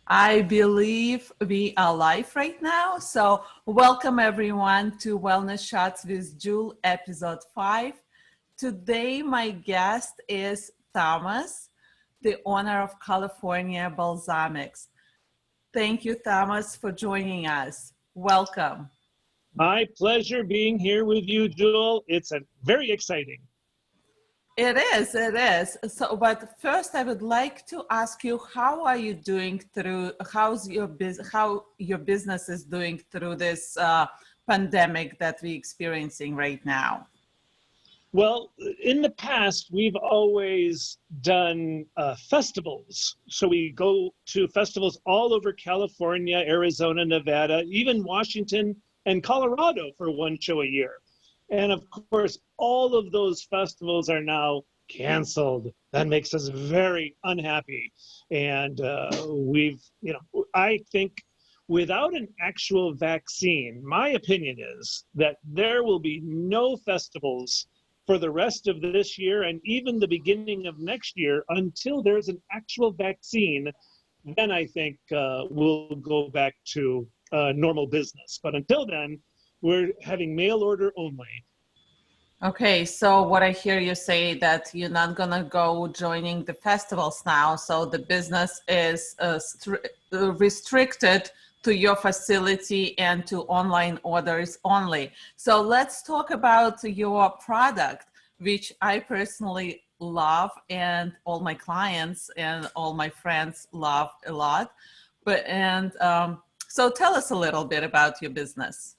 I believe we are live right now. So, welcome everyone to Wellness Shots with Jewel, Ep.5. Today, my guest is Thomas, the owner of California Balsamics. Thank you, Thomas, for joining us. Welcome. My pleasure being here with you, Jewel. It's very exciting. It is, it is. So, but first I would like to ask you, how are you doing how your business is doing through this pandemic that we're experiencing right now? Well, in the past, we've always done festivals. So we go to festivals all over California, Arizona, Nevada, even Washington and Colorado for one show a year. And of course, all of those festivals are now canceled. That makes us very unhappy. And I think without an actual vaccine, my opinion is that there will be no festivals for the rest of this year and even the beginning of next year until there's an actual vaccine. Then I think we'll go back to normal business. But until then, we're having mail order only. Okay, so what I hear you say that you're not gonna go joining the festivals now, so the business is restricted to your facility and to online orders only. So let's talk about your product, which I personally love and all my clients and all my friends love a lot. So tell us a little bit about your business.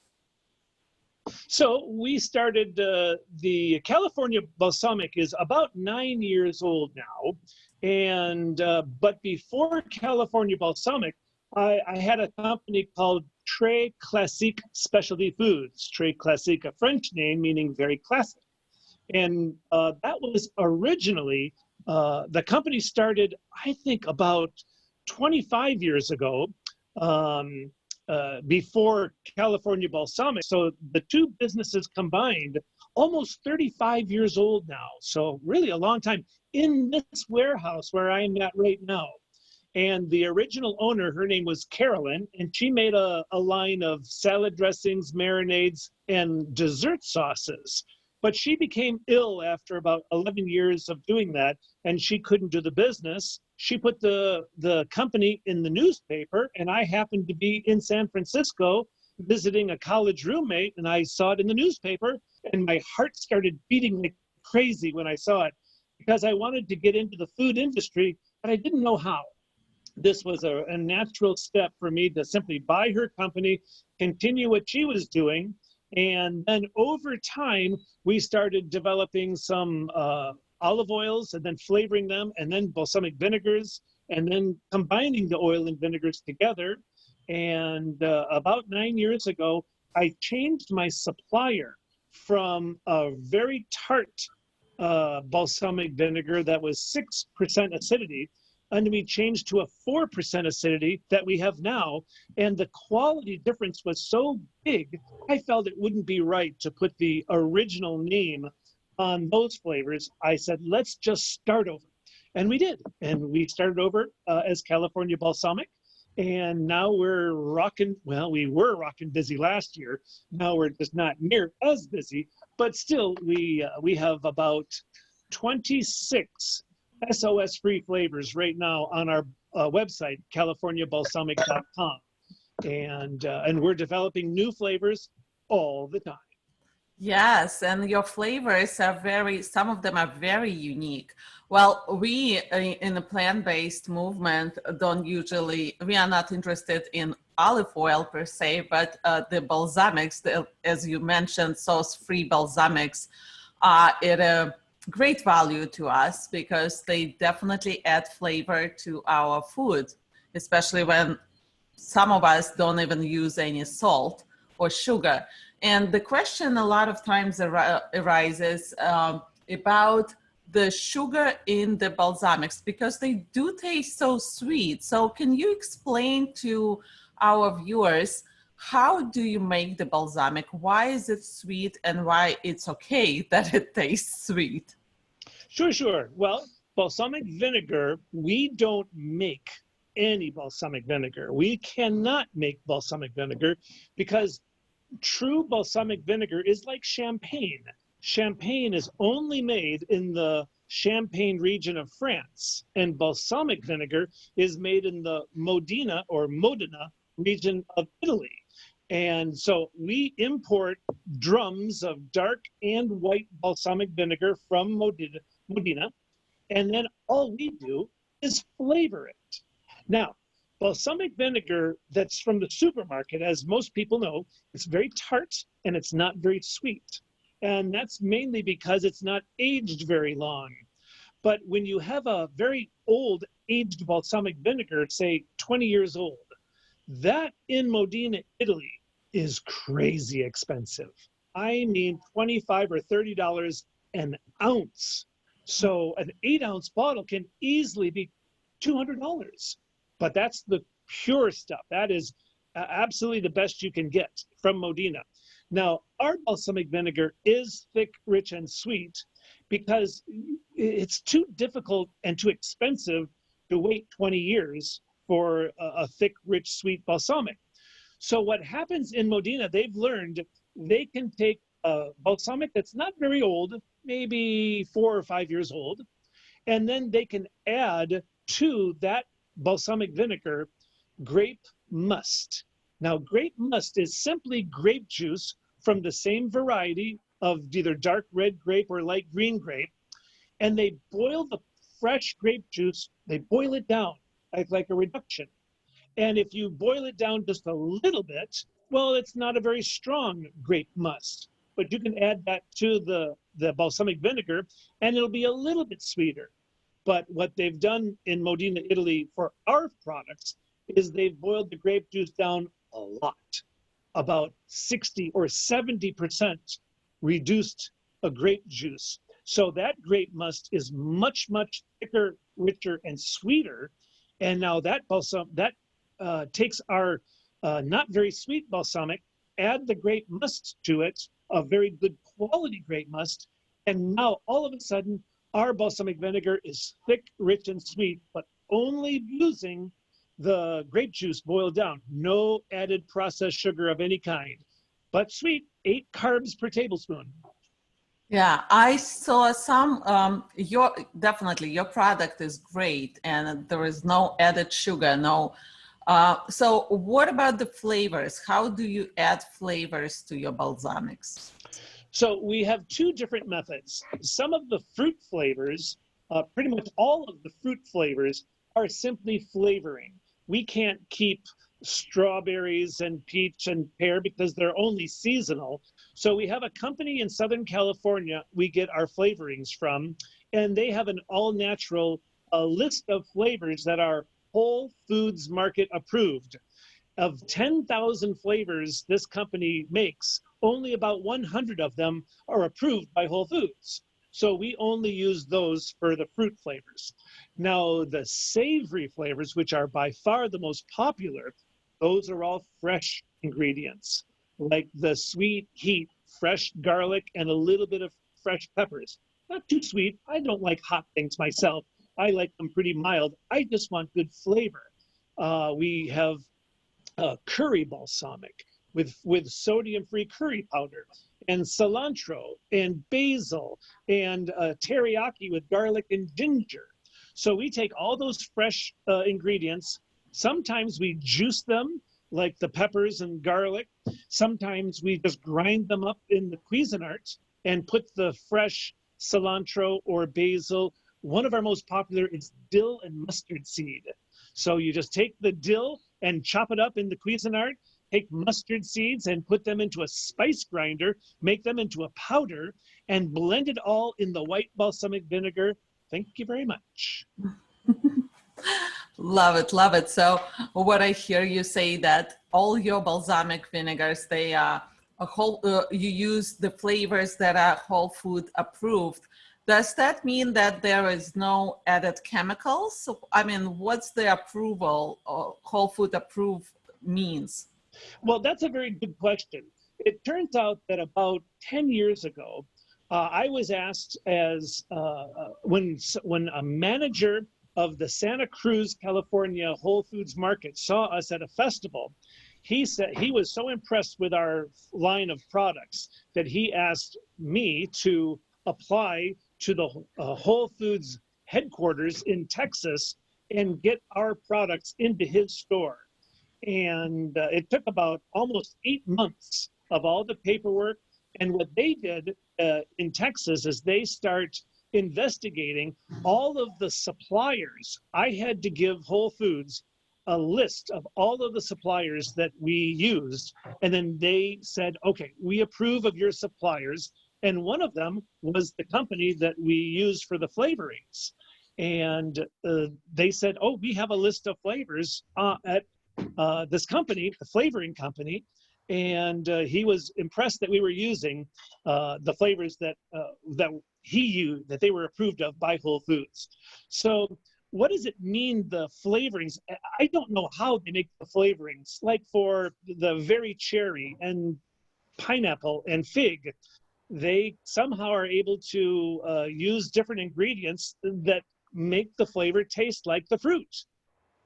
So we started the California Balsamic is about 9 years old now, and but before California Balsamic, I had a company called Très Classique Specialty Foods. Très Classique, a French name meaning very classic, and that was originally the company started, I think, about 25 years ago. Before California Balsamic. So the two businesses combined, almost 35 years old now. So really a long time in this warehouse where I'm at right now. And the original owner, her name was Carolyn, and she made a line of salad dressings, marinades, and dessert sauces. But she became ill after about 11 years of doing that, and she couldn't do the business. She put the company in the newspaper, and I happened to be in San Francisco visiting a college roommate, and I saw it in the newspaper, and my heart started beating like crazy when I saw it because I wanted to get into the food industry, but I didn't know how. This was a natural step for me to simply buy her company, continue what she was doing, and then over time, we started developing some olive oils and then flavoring them, and then balsamic vinegars, and then combining the oil and vinegars together. And about 9 years ago, I changed my supplier from a very tart balsamic vinegar that was 6% acidity, and we changed to a 4% acidity that we have now. And the quality difference was so big, I felt it wouldn't be right to put the original name on those flavors. I said, let's just start over. And we did. And we started over as California Balsamic. And now we're rocking, well, we were rocking busy last year. Now we're just not near as busy, but still we have about 26 SOS-free flavors right now on our website, californiabalsamic.com. And we're developing new flavors all the time. Yes, and your flavors are some of them are very unique. Well, we in the plant-based movement we are not interested in olive oil per se, but the balsamics, as you mentioned, sauce-free balsamics are at a great value to us because they definitely add flavor to our food, especially when some of us don't even use any salt or sugar. And the question a lot of times arises about the sugar in the balsamics because they do taste so sweet. So can you explain to our viewers, how do you make the balsamic? Why is it sweet and why it's okay that it tastes sweet? Sure. Well, balsamic vinegar, we don't make any balsamic vinegar. We cannot make balsamic vinegar because true balsamic vinegar is like champagne. Champagne is only made in the Champagne region of France, and balsamic vinegar is made in the Modena region of Italy. And so we import drums of dark and white balsamic vinegar from Modena, and then all we do is flavor it. Now, balsamic vinegar that's from the supermarket, as most people know, it's very tart and it's not very sweet. And that's mainly because it's not aged very long. But when you have a very old aged balsamic vinegar, say 20 years old, that in Modena, Italy is crazy expensive. I mean, 25 or $30 an ounce. So an 8-ounce bottle can easily be $200. But that's the pure stuff. That is absolutely the best you can get from Modena. Now, our balsamic vinegar is thick, rich, and sweet because it's too difficult and too expensive to wait 20 years for a thick, rich, sweet balsamic. So what happens in Modena, they've learned they can take a balsamic that's not very old, maybe 4 or 5 years old, and then they can add to that balsamic vinegar grape must. Now, grape must is simply grape juice from the same variety of either dark red grape or light green grape, and they boil the fresh grape juice, they boil it down like a reduction. And if you boil it down just a little bit, well, it's not a very strong grape must, but you can add that to the balsamic vinegar and it'll be a little bit sweeter. But what they've done in Modena, Italy for our products is they've boiled the grape juice down a lot, about 60 or 70% reduced a grape juice. So that grape must is much, much thicker, richer, and sweeter. And now that takes our not very sweet balsamic, add the grape must to it, a very good quality grape must, and now all of a sudden our balsamic vinegar is thick, rich, and sweet, but only using the grape juice boiled down. No added processed sugar of any kind, but sweet, 8 carbs per tablespoon. Yeah, I saw some, definitely your product is great and there is no added sugar, no. So what about the flavors? How do you add flavors to your balsamics? So we have 2 different methods. Some of the fruit flavors, pretty much all of the fruit flavors are simply flavoring. We can't keep strawberries and peach and pear because they're only seasonal. So we have a company in Southern California we get our flavorings from, and they have an all-natural list of flavors that are Whole Foods Market approved. Of 10,000 flavors this company makes, only about 100 of them are approved by Whole Foods. So we only use those for the fruit flavors. Now, the savory flavors, which are by far the most popular, those are all fresh ingredients, like the sweet heat, fresh garlic, and a little bit of fresh peppers. Not too sweet. I don't like hot things myself. I like them pretty mild. I just want good flavor. We have curry balsamic with sodium-free curry powder, and cilantro, and basil, and teriyaki with garlic and ginger. So we take all those fresh ingredients. Sometimes we juice them, like the peppers and garlic. Sometimes we just grind them up in the Cuisinart and put the fresh cilantro or basil. One of our most popular is dill and mustard seed. So you just take the dill and chop it up in the Cuisinart, take mustard seeds and put them into a spice grinder, make them into a powder, and blend it all in the white balsamic vinegar. Thank you very much. Love it, love it. So what I hear you say that all your balsamic vinegars, they are you use the flavors that are whole food approved. Does that mean that there is no added chemicals? I mean, what's the approval or whole food approved means? Well, that's a very good question. It turns out that about 10 years ago, I was asked when a manager of the Santa Cruz, California Whole Foods Market saw us at a festival. He said he was so impressed with our line of products that he asked me to apply to the Whole Foods headquarters in Texas and get our products into his store. And it took about almost 8 months of all the paperwork. And what they did in Texas is they start investigating all of the suppliers. I had to give Whole Foods a list of all of the suppliers that we used. And then they said, okay, we approve of your suppliers. And one of them was the company that we used for the flavorings. And they said, oh, we have a list of flavors at this company, the flavoring company. And he was impressed that we were using the flavors that he used, that they were approved of by Whole Foods. So what does it mean, the flavorings? I don't know how they make the flavorings. Like for the very cherry and pineapple and fig, they somehow are able to use different ingredients that make the flavor taste like the fruit.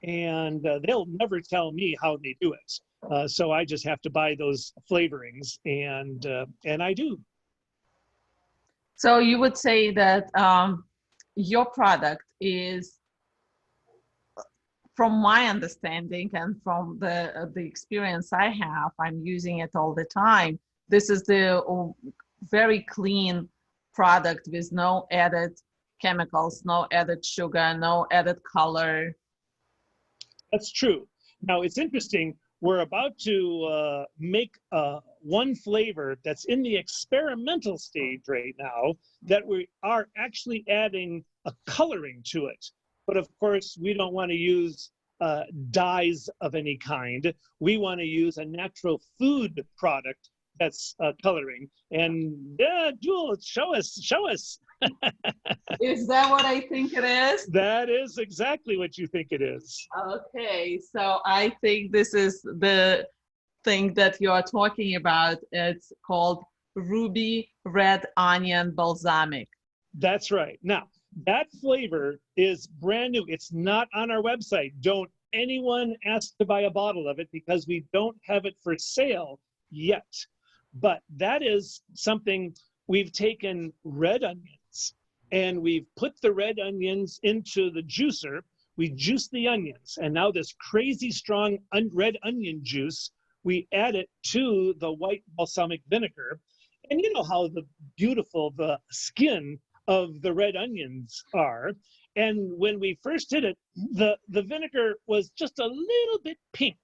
And they'll never tell me how they do it. So I just have to buy those flavorings, and I do. So you would say that your product is, from my understanding and from the experience I have, I'm using it all the time. This is the very clean product with no added chemicals, no added sugar, no added color. That's true. Now it's interesting. We're about to make one flavor that's in the experimental stage right now that we are actually adding a coloring to it. But of course, we don't want to use dyes of any kind. We want to use a natural food product that's coloring. And Jewel, show us. Is that what I think it is? That is exactly what you think it is. Okay, so I think this is the thing that you are talking about. It's called Ruby Red Onion Balsamic. That's right. Now, that flavor is brand new. It's not on our website. Don't anyone ask to buy a bottle of it because we don't have it for sale yet. But that is something. We've taken red onions and we've put the red onions into the juicer. We juice the onions, and now this crazy strong red onion juice, we add it to the white balsamic vinegar. And you know how beautiful the skin of the red onions are. And when we first did it, the vinegar was just a little bit pink.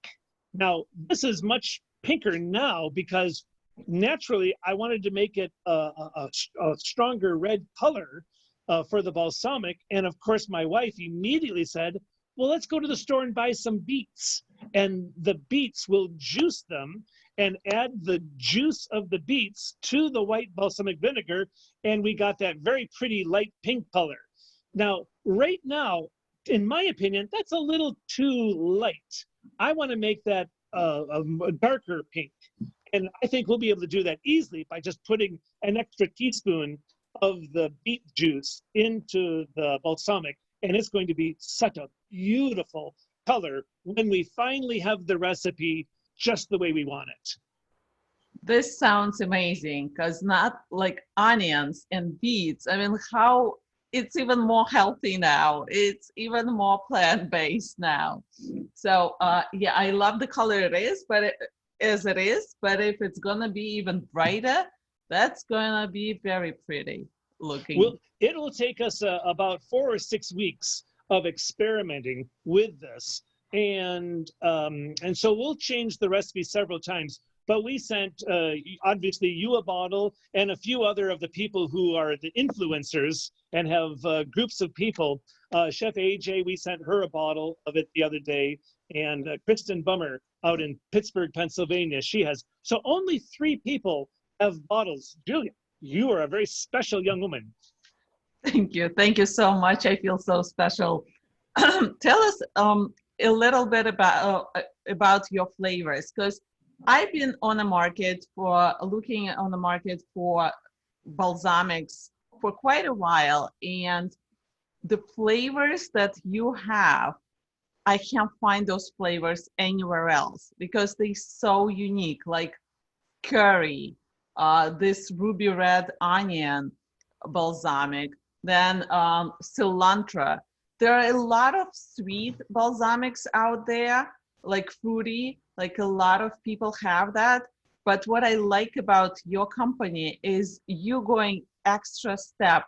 Now, this is much pinker now because naturally I wanted to make it a stronger red color for the balsamic. And of course, my wife immediately said, well, let's go to the store and buy some beets. And the beets, will juice them and add the juice of the beets to the white balsamic vinegar. And we got that very pretty light pink color. Now, right now, in my opinion, that's a little too light. I want to make that a darker pink. And I think we'll be able to do that easily by just putting an extra teaspoon of the beet juice into the balsamic. And it's going to be such a beautiful color when we finally have the recipe just the way we want it. This sounds amazing because not like onions and beets. I mean, how it's even more healthy now. It's even more plant-based now. So yeah, I love the color it is, but as it is, but if it's gonna be even brighter, that's gonna be very pretty looking. Well, it'll take us about 4 or 6 weeks of experimenting with this, and so we'll change the recipe several times. But we sent obviously you a bottle and a few other of the people who are the influencers and have groups of people. Chef AJ, we sent her a bottle of it the other day, and Kristen Bummer out in Pittsburgh, Pennsylvania, she has. So only 3 people have bottles. Julia, you are a very special young woman. Thank you. Thank you so much. I feel so special. Tell us a little bit about your flavors, because I've been on the market looking on the market for balsamics for quite a while, and the flavors that you have, I can't find those flavors anywhere else because they're so unique, like curry, this ruby red onion balsamic, then cilantro. There are a lot of sweet balsamics out there, like fruity, like a lot of people have that. But what I like about your company is you going extra step,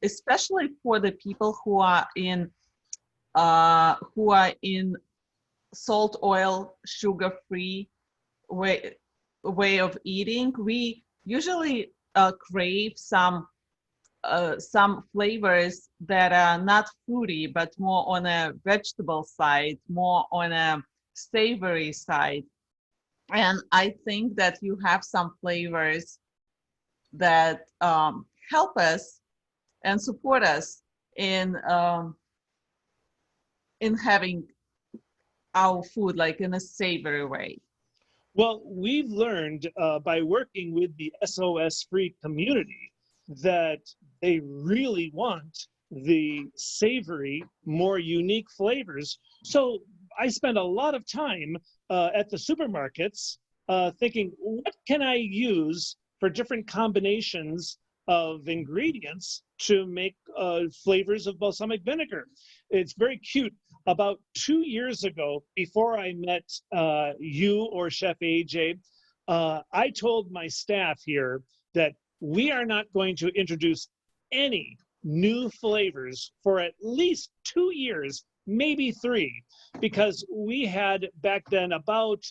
especially for the people who are in salt, oil, sugar free way way of eating. We usually crave some flavors that are not fruity, but more on a vegetable side, more on a savory side. And I think that you have some flavors that help us and support us in having our food like in a savory way. Well, we've learned by working with the SOS free community that they really want the savory, more unique flavors. So I spend a lot of time at the supermarkets thinking, what can I use for different combinations of ingredients to make flavors of balsamic vinegar? It's very cute. About 2 years ago, before I met you or Chef AJ, I told my staff here that we are not going to introduce any new flavors for at least 2 years, maybe three, because we had back then about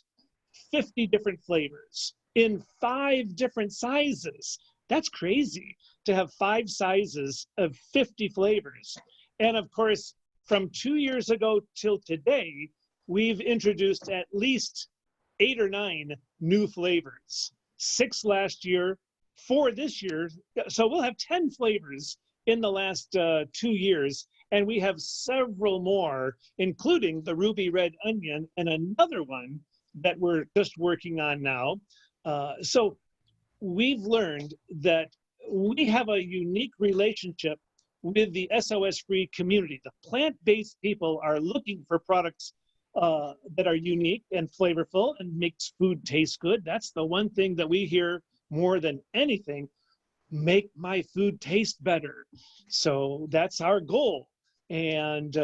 50 different flavors in 5 different sizes. That's crazy to have 5 sizes of 50 flavors. And of course, from 2 years ago till today, we've introduced at least 8 or 9 new flavors. 6 last year, 4 this year. So we'll have 10 flavors in the last 2 years. And we have several more, including the ruby red onion and another one that we're just working on now. So we've learned that we have a unique relationship with the SOS free community. The plant-based people are looking for products that are unique and flavorful and makes food taste good. That's the one thing that we hear more than anything: make my food taste better. So that's our goal. And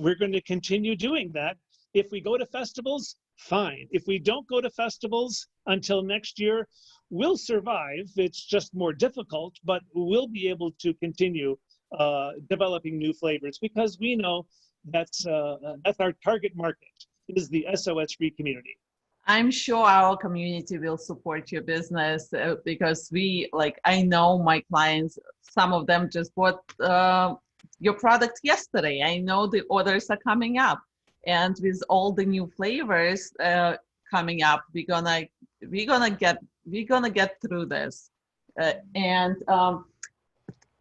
we're going to continue doing that. If we go to festivals, fine. If we don't go to festivals until next year, we'll survive. It's just more difficult, but we'll be able to continue developing new flavors because we know that's our target market, is the SOS free community. I'm sure our community will support your business because I know my clients, some of them just bought your product yesterday. I know the orders are coming up, and with all the new flavors coming up, we're gonna get through this. And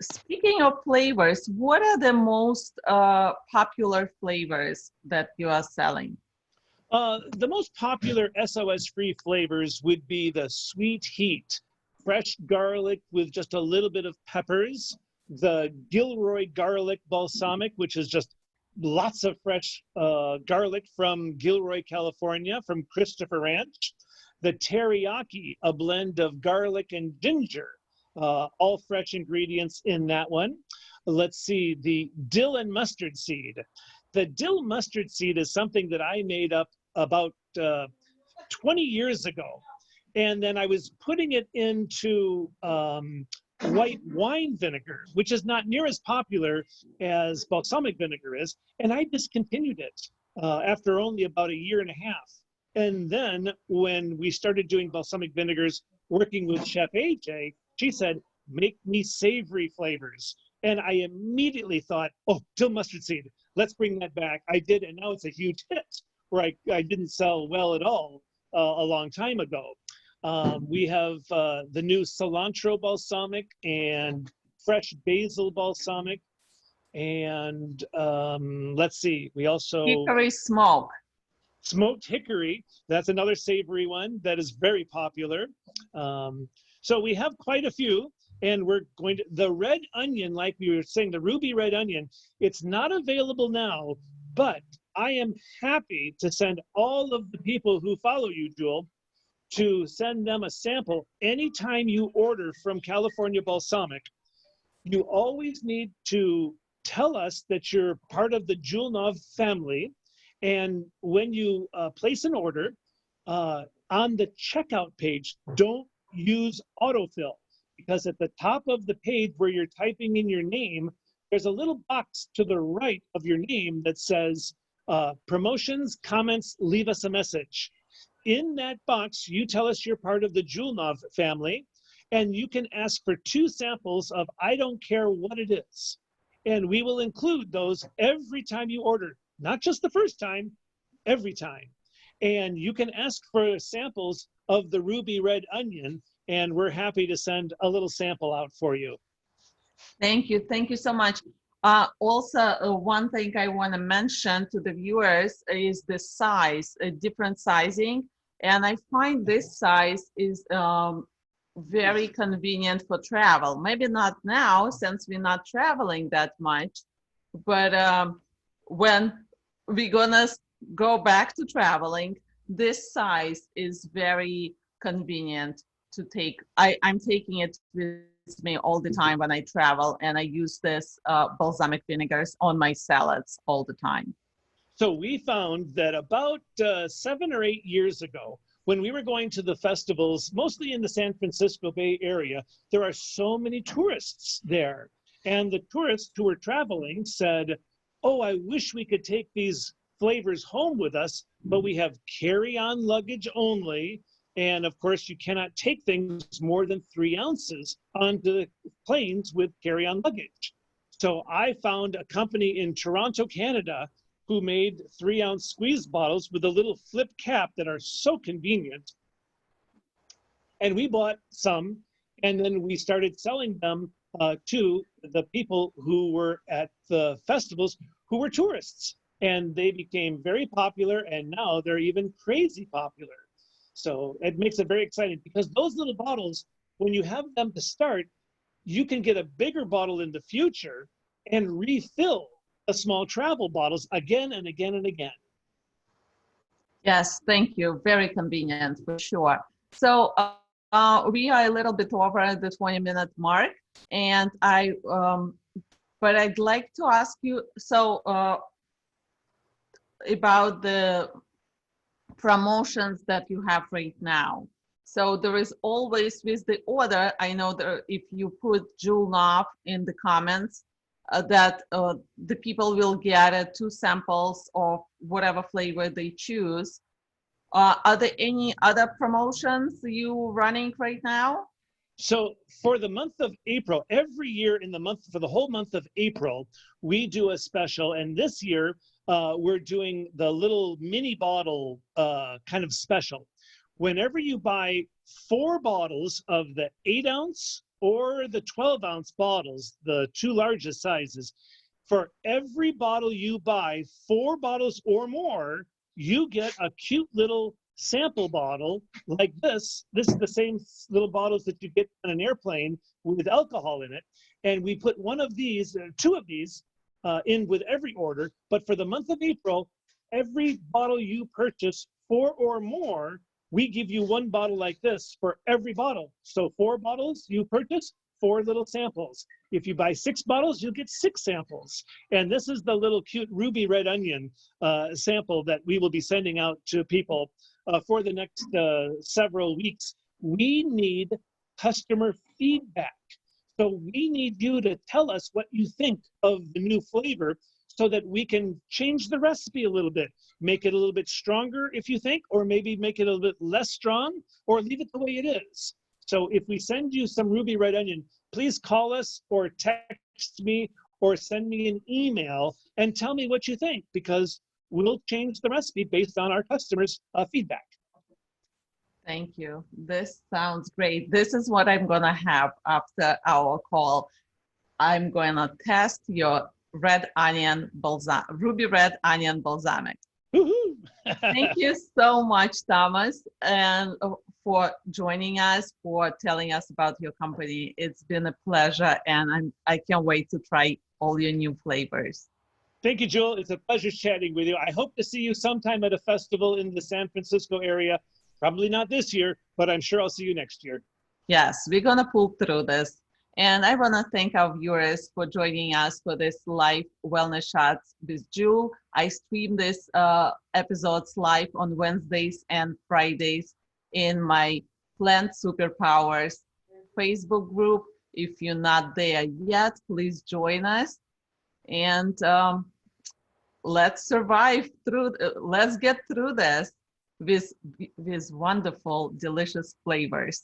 speaking of flavors, what are the most popular flavors that you are selling? The most popular SOS-free flavors would be the sweet heat, fresh garlic with just a little bit of peppers, the Gilroy garlic balsamic, which is just lots of fresh garlic from Gilroy, California, from Christopher Ranch, the teriyaki, a blend of garlic and ginger, all fresh ingredients in that one. Let's see, the dill and mustard seed. The dill mustard seed is something that I made up about 20 years ago. And then I was putting it into white wine vinegar, which is not near as popular as balsamic vinegar is. And I discontinued it after only about 1.5 years. And then when we started doing balsamic vinegars, working with Chef AJ, she said, make me savory flavors. And I immediately thought, oh, dill mustard seed, let's bring that back. I did, and now it's a huge hit, where I didn't sell well at all a long time ago. We have the new cilantro balsamic and fresh basil balsamic. And let's see, we also... Hickory smoke. Smoked hickory, that's another savory one that is very popular. So we have quite a few. And we're going to, the red onion, like we were saying, the ruby red onion, it's not available now, but I am happy to send all of the people who follow you, Jewel, to send them a sample anytime you order from California Balsamic. You always need to tell us that you're part of the Julnov family. And when you place an order, on the checkout page, don't use autofill, because at the top of the page where you're typing in your name, there's a little box to the right of your name that says promotions, comments, leave us a message. In that box, you tell us you're part of the Julnov family, and you can ask for 2 samples of I don't care what it is. And we will include those every time you order, not just the first time, every time. And you can ask for samples of the ruby red onion, and we're happy to send a little sample out for you. Thank you. Thank you so much. Also, one thing I want to mention to the viewers is the size, different sizing. And I find this size is very convenient for travel. Maybe not now, since we're not traveling that much, but when we're gonna go back to traveling, this size is very convenient to take. I'm taking it with me all the time when I travel, and I use this balsamic vinegars on my salads all the time. So we found that about 7 or 8 years ago, when we were going to the festivals, mostly in the San Francisco Bay Area, there are so many tourists there. And the tourists who were traveling said, oh, I wish we could take these flavors home with us, but we have carry-on luggage only. And of course, you cannot take things more than 3 ounces onto the planes with carry-on luggage. So I found a company in Toronto, Canada, who made 3-ounce squeeze bottles with a little flip cap that are so convenient. And we bought some, and then we started selling them to the people who were at the festivals who were tourists. And they became very popular, and now they're even crazy popular. So it makes it very exciting, because those little bottles, when you have them to start, you can get a bigger bottle in the future and refill the small travel bottles again and again and again. Yes, thank you. Very convenient for sure. So we are a little bit over the 20-minute mark, and but I'd like to ask you about the promotions that you have right now. So there is always with the order, I know that if you put Julnov in the comments, that the people will get 2 samples of whatever flavor they choose. Are there any other promotions you running right now? So for the month of April, every year in the month, for the whole month of April, we do a special. And this year, we're doing the little mini bottle kind of special. Whenever you buy 4 bottles of the 8-ounce or the 12-ounce bottles, the 2 largest sizes, for every bottle you buy, 4 bottles or more, you get a cute little sample bottle like this. This is the same little bottles that you get on an airplane with alcohol in it. And we put 1 of these, 2 of these in with every order. But for the month of April, every bottle you purchase 4 or more, we give you 1 bottle like this for every bottle. So 4 bottles you purchase, 4 little samples. If you buy 6 bottles, you'll get 6 samples. And this is the little cute ruby red onion sample that we will be sending out to people for the next several weeks. We need customer feedback. So we need you to tell us what you think of the new flavor, so that we can change the recipe a little bit, make it a little bit stronger if you think, or maybe make it a little bit less strong, or leave it the way it is. So if we send you some ruby red onion, please call us or text me or send me an email and tell me what you think, because we'll change the recipe based on our customers' feedback. Thank you. This sounds great. This is what I'm gonna have after our call. I'm gonna test your red onion balsamic, ruby red onion balsamic. Thank you so much, Thomas. And for joining us, for telling us about your company. It's been a pleasure, and I can't wait to try all your new flavors. Thank you, Jewel. It's a pleasure chatting with you. I hope to see you sometime at a festival in the San Francisco area. Probably not this year, but I'm sure I'll see you next year. Yes, we're going to pull through this. And I want to thank our viewers for joining us for this live wellness shots with Jewel. I stream this episodes live on Wednesdays and Fridays in my Plant Superpowers Facebook group. If you're not there yet, please join us. And let's survive through, let's get through this with wonderful, delicious flavors.